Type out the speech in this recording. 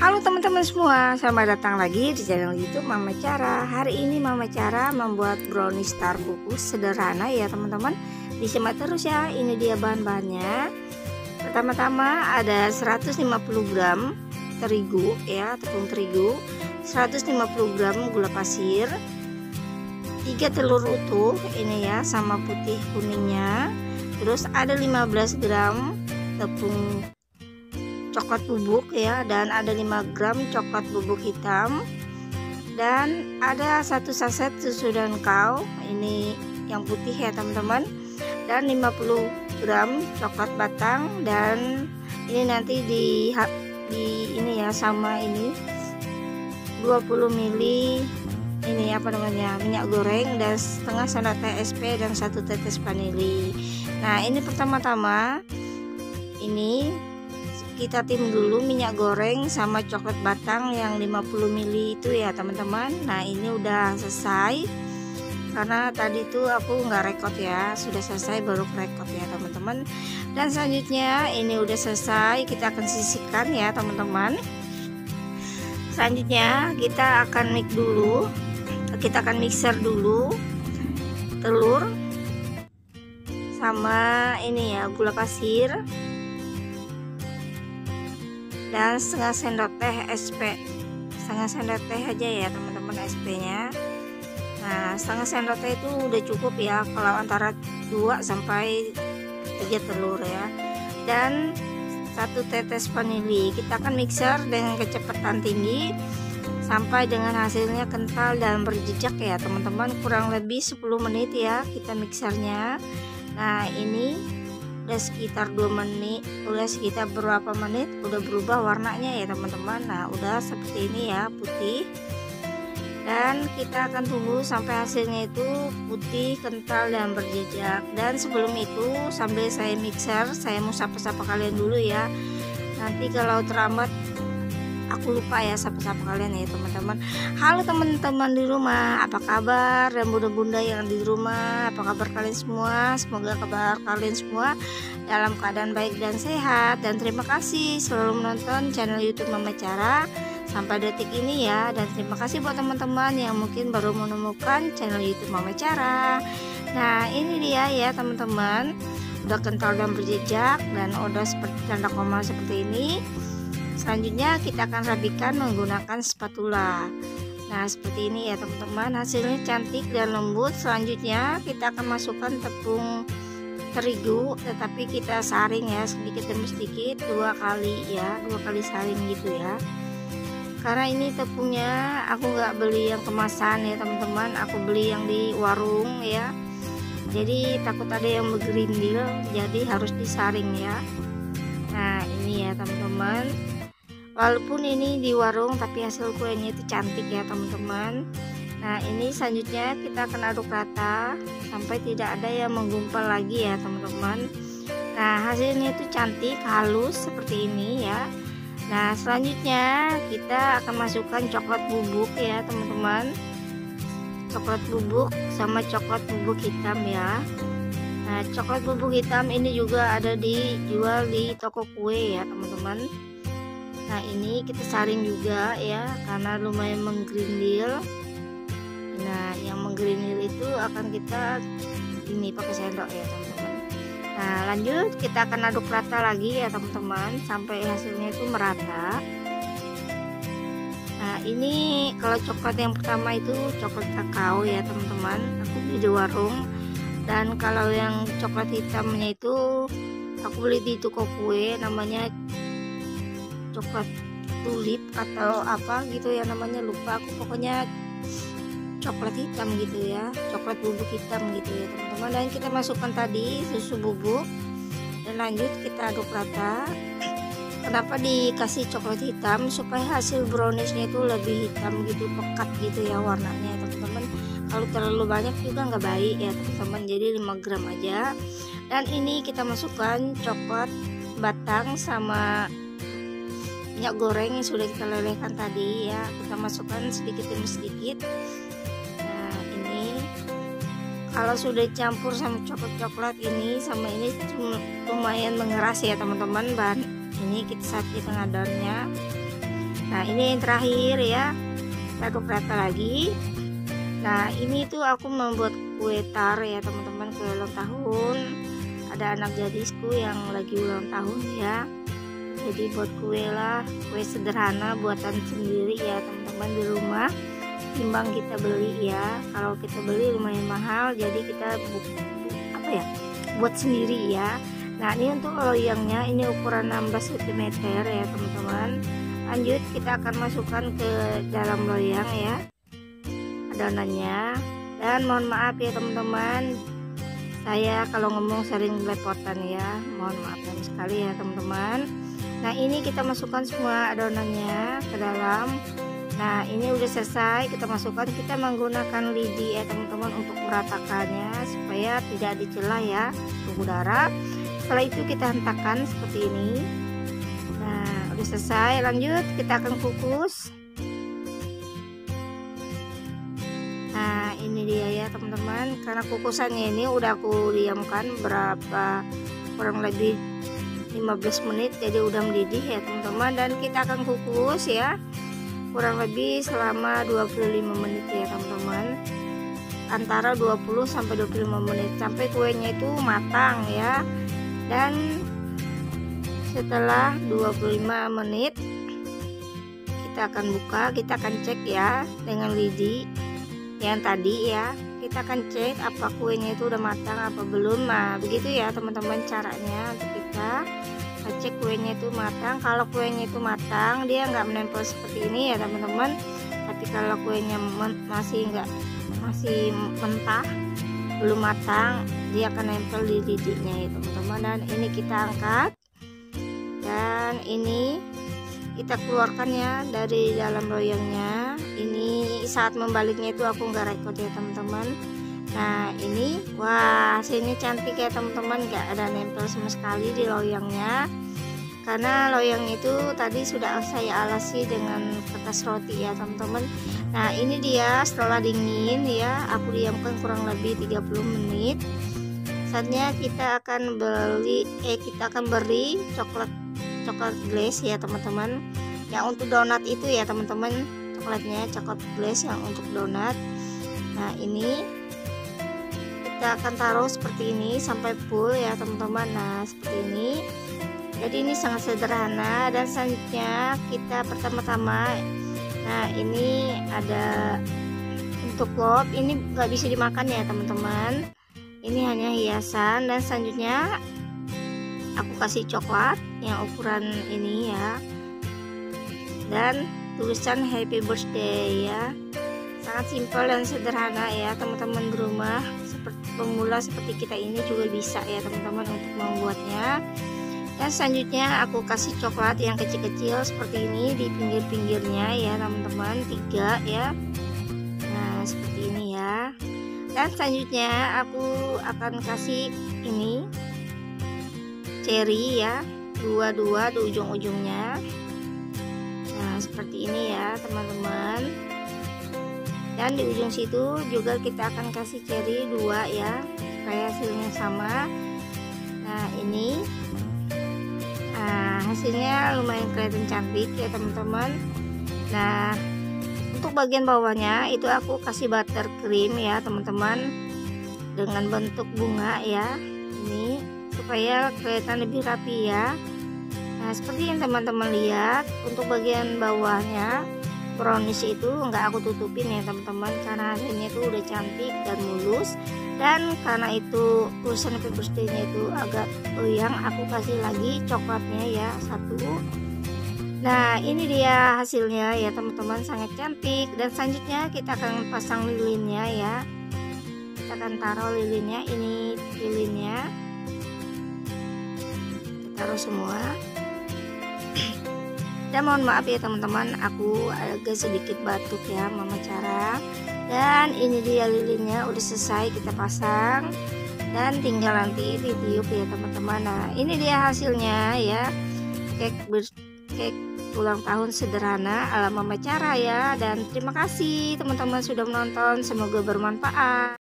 Halo teman-teman semua, selamat datang lagi di channel YouTube Mama Cara. Hari ini Mama Cara membuat brownie star bungkus sederhana ya teman-teman. Disimak terus ya, ini dia bahan-bahannya. Pertama-tama ada 150 gram terigu ya, tepung terigu, 150 gram gula pasir, 3 telur utuh ini ya sama putih kuningnya. Terus ada 15 gram tepung coklat bubuk ya, dan ada 5 gram coklat bubuk hitam, dan ada 1 saset susu dan kau ini yang putih ya teman-teman, dan 50 gram coklat batang, dan ini nanti di ini ya sama ini 20 ml ini apa namanya minyak goreng, dan setengah sendok teh SP dan 1 tetes vanili. Nah ini pertama-tama ini kita tim dulu minyak goreng sama coklat batang yang 50 ml itu ya teman-teman. Nah ini udah selesai karena tadi tuh aku nggak rekod ya, sudah selesai baru rekod ya teman-teman. Dan selanjutnya ini udah selesai, kita akan sisihkan ya teman-teman. Selanjutnya kita akan mixer dulu telur sama ini ya gula pasir dan setengah sendok teh SP, setengah sendok teh aja ya teman-teman SP nya. Nah setengah sendok teh itu udah cukup ya kalau antara 2 sampai 3 telur ya, dan 1 tetes vanili. Kita akan mixer dengan kecepatan tinggi sampai dengan hasilnya kental dan berjejak ya teman-teman, kurang lebih 10 menit ya kita mixernya. Nah ini udah sekitar 2 menit, udah sekitar berapa menit udah berubah warnanya ya teman-teman. Nah udah seperti ini ya, putih, dan kita akan tunggu sampai hasilnya itu putih, kental dan berjejak. Dan sebelum itu sambil saya mixer, saya mau sapa-sapa kalian dulu ya, nanti kalau terlambat aku lupa ya sapa-sapa kalian ya teman-teman. Halo teman-teman di rumah, apa kabar? Dan bunda-bunda yang di rumah, apa kabar kalian semua? Semoga kabar kalian semua dalam keadaan baik dan sehat. Dan terima kasih selalu menonton channel YouTube Mama Cara sampai detik ini ya. Dan terima kasih buat teman-teman yang mungkin baru menemukan channel YouTube Mama Cara. Nah ini dia ya teman-teman, udah kental dan berjejak dan udah seperti tanda koma seperti ini. Selanjutnya kita akan rapikan menggunakan spatula. Nah seperti ini ya teman-teman, hasilnya cantik dan lembut. Selanjutnya kita akan masukkan tepung terigu, tetapi kita saring ya sedikit demi sedikit, 2 kali ya, 2 kali saring gitu ya. Karena ini tepungnya aku nggak beli yang kemasan ya teman-teman, aku beli yang di warung ya, jadi takut ada yang bergerindil, jadi harus disaring ya. Nah ini ya teman-teman, walaupun ini di warung tapi hasil kuenya itu cantik ya teman-teman. Nah ini selanjutnya kita akan aduk rata sampai tidak ada yang menggumpal lagi ya teman-teman. Nah hasilnya itu cantik, halus seperti ini ya. Nah selanjutnya kita akan masukkan coklat bubuk ya teman-teman, coklat bubuk sama coklat bubuk hitam ya. Nah coklat bubuk hitam ini juga ada dijual di toko kue ya teman-teman. Nah ini kita saring juga ya karena lumayan menggerindil. Nah yang menggerindil itu akan kita ini pakai sendok ya teman-teman. Nah lanjut kita akan aduk rata lagi ya teman-teman sampai hasilnya itu merata. Nah ini kalau coklat yang pertama itu coklat kakao ya teman-teman, aku beli di warung. Dan kalau yang coklat hitamnya itu aku beli di toko kue, namanya coklat tulip atau apa gitu ya namanya, lupa aku, pokoknya coklat hitam gitu ya, coklat bubuk hitam gitu ya teman-teman. Dan kita masukkan tadi susu bubuk dan lanjut kita aduk rata. Kenapa dikasih coklat hitam? Supaya hasil browniesnya itu lebih hitam gitu, pekat gitu ya warnanya teman-teman. Kalau terlalu banyak juga nggak baik ya teman-teman, jadi 5 gram aja. Dan ini kita masukkan coklat batang sama minyak goreng yang sudah kita lelehkan tadi ya, kita masukkan sedikit demi sedikit. Nah ini kalau sudah campur sama coklat ini sama ini lumayan mengeras ya teman-teman, bahan ini kita saat kita ngadarnya. Nah ini yang terakhir ya, kita aduk rata lagi. Nah ini tuh aku membuat kue tar ya teman-teman, kue ulang tahun. Ada anak gadisku yang lagi ulang tahun ya, jadi buat kue lah, kue sederhana buatan sendiri ya teman-teman di rumah, timbang kita beli ya. Kalau kita beli lumayan mahal, jadi kita buat sendiri ya. Nah ini untuk loyangnya, ini ukuran 16 cm ya teman-teman. Lanjut kita akan masukkan ke dalam loyang ya adonannya. Dan mohon maaf ya teman-teman, saya kalau ngomong sering belepotan ya, mohon maaf sekali ya teman-teman. Nah ini kita masukkan semua adonannya ke dalam. Nah ini udah selesai, kita masukkan, kita menggunakan lidi ya teman-teman untuk meratakannya supaya tidak ada celah ya untuk udara. Setelah itu kita hentakkan seperti ini. Nah udah selesai, lanjut kita akan kukus. Nah ini dia ya teman-teman, karena kukusannya ini udah aku diamkan kurang lebih 15 menit, jadi udah mendidih ya teman-teman. Dan kita akan kukus ya kurang lebih selama 25 menit ya teman-teman, antara 20 sampai 25 menit sampai kuenya itu matang ya. Dan setelah 25 menit kita akan buka, kita akan cek ya dengan lidi yang tadi ya, kita akan cek apa kuenya itu udah matang apa belum. Nah begitu ya teman-teman caranya untuk kita cek kuenya itu matang. Kalau kuenya itu matang, dia nggak menempel seperti ini ya teman-teman. Tapi kalau kuenya masih mentah, belum matang, dia akan nempel di lidinya ya teman-teman. Dan ini kita angkat, dan ini kita keluarkan ya dari dalam loyangnya. Ini saat membaliknya itu aku nggak rekod ya teman-teman. Nah ini wah hasilnya cantik ya teman-teman, nggak ada nempel sama sekali di loyangnya, karena loyang itu tadi sudah saya alasi dengan kertas roti ya teman-teman. Nah ini dia setelah dingin ya, aku diamkan kurang lebih 30 menit. Saatnya kita akan beri coklat glaze ya teman-teman, yang untuk donat itu ya teman-teman, coklatnya coklat glaze yang untuk donat. Nah ini kita akan taruh seperti ini sampai full ya teman-teman. Nah seperti ini, jadi ini sangat sederhana. Dan selanjutnya kita pertama-tama, nah ini ada untuk lop, ini nggak bisa dimakan ya teman-teman, ini hanya hiasan. Dan selanjutnya aku kasih coklat yang ukuran ini ya, dan tulisan happy birthday ya. Sangat simpel dan sederhana ya teman-teman di rumah, seperti pemula seperti kita ini juga bisa ya teman-teman untuk membuatnya. Dan selanjutnya aku kasih coklat yang kecil-kecil seperti ini di pinggir-pinggirnya ya teman-teman, 3 ya. Nah seperti ini ya. Dan selanjutnya aku akan kasih ini cherry ya, dua di ujung-ujungnya. Nah seperti ini ya teman-teman. Dan di ujung situ juga kita akan kasih cherry 2 ya, supaya hasilnya sama. Nah ini hasilnya lumayan kelihatan cantik ya teman-teman. Nah untuk bagian bawahnya itu aku kasih buttercream ya teman-teman, dengan bentuk bunga ya, ini supaya kelihatan lebih rapi ya. Nah seperti yang teman-teman lihat, untuk bagian bawahnya brownies itu enggak aku tutupin ya teman-teman, karena hasilnya itu udah cantik dan mulus. Dan karena itu tulisan happy birthday-nya itu agak goyang, aku kasih lagi coklatnya ya 1. Nah ini dia hasilnya ya teman-teman, sangat cantik. Dan selanjutnya kita akan pasang lilinnya ya, kita akan taruh lilinnya. Ini lilinnya kita taruh semua. Dan mohon maaf ya teman-teman, aku agak sedikit batuk ya Mama Cara. Dan ini dia lilinnya udah selesai kita pasang, dan tinggal nanti ditiup ya teman-teman. Nah ini dia hasilnya ya, cake ulang tahun sederhana ala Mama Cara ya. Dan terima kasih teman-teman sudah menonton, semoga bermanfaat.